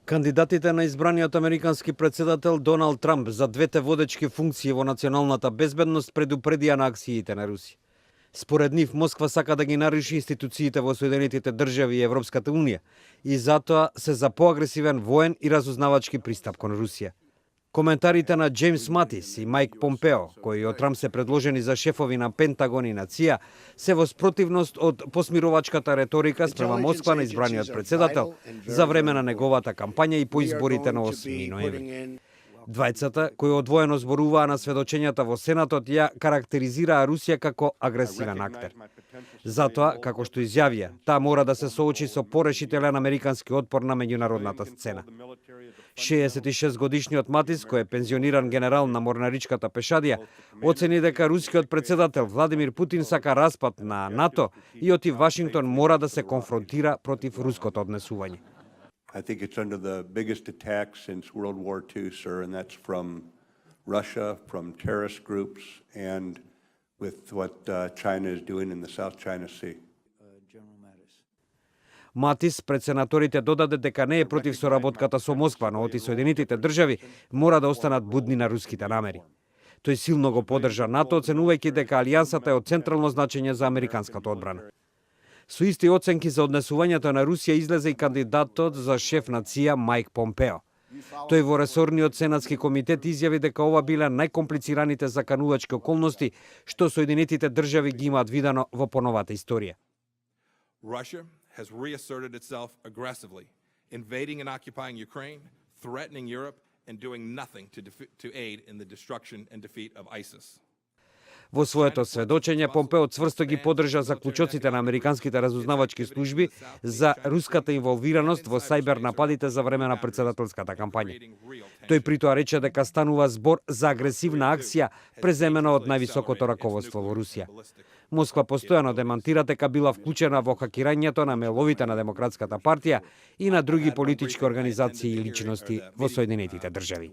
Кандидатите на избраниот американски председател Доналд Трамп за двете водечки функции во националната безбедност предупредија на акциите на Русија. Според нив, Москва сака да ги наруши институциите во Соединетите држави и Европската унија и затоа се за поагресивен воен и разузнавачки пристап кон Русија. Коментарите на Джеймс Матис и Майк Помпео, кои од Трамп се предложени за шефови на Пентагон и на ЦИА, се во спротивност од посмировачката реторика спрема Москва на избраниот председател за време на неговата кампања и по изборите на 8 ноември. Двајцата, кои одвоено зборуваа на сведочењата во Сенатот, ја карактеризираа Русија како агресивен актер. Затоа, како што изјавија, таа мора да се соочи со порешителен американски отпор на меѓународната сцена. 66-годишниот Матис, кој е пензиониран генерал на морнаричката пешадија, оцени дека рускиот председател Владимир Путин сака распад на НАТО и оти Вашингтон мора да се конфронтира против руското однесување. I think it's under the biggest attack since World War II, sir, and that's from Russia, from terrorist groups, and with what China is doing in the South China Sea. Матис пред сенаторите додаде дека не е против соработката со Москва, но оти Соединетите држави мора да останат будни на руските намери. Тој силно го поддржа НАТО, оценувајќи дека алијансата е од централно значење за американската одбрана. Со исти оценки за однесувањето на Русија излезе и кандидатот за шеф на ЦИА Майк Помпео. Тој во ресорниот сенатски комитет изјави дека ова биле најкомплицираните заканувачки околности што Соединетите држави ги имаат видено во поновата историја. Russia has reasserted itself aggressively, invading and occupying Ukraine, threatening Europe, and doing nothing to aid in the destruction and defeat of ISIS. Во своето сведочење, Помпео цврсто ги поддржа заклучоците на американските разузнавачки служби за руската инволвираност во сајбер нападите за време на председателската кампања. Тој притоа рече дека станува збор за агресивна акција преземена од највисокото раководство во Русија. Москва постојано демантира дека била вклучена во хакирањето на мејловите на Демократската партија и на други политички организации и личности во Соединетите држави.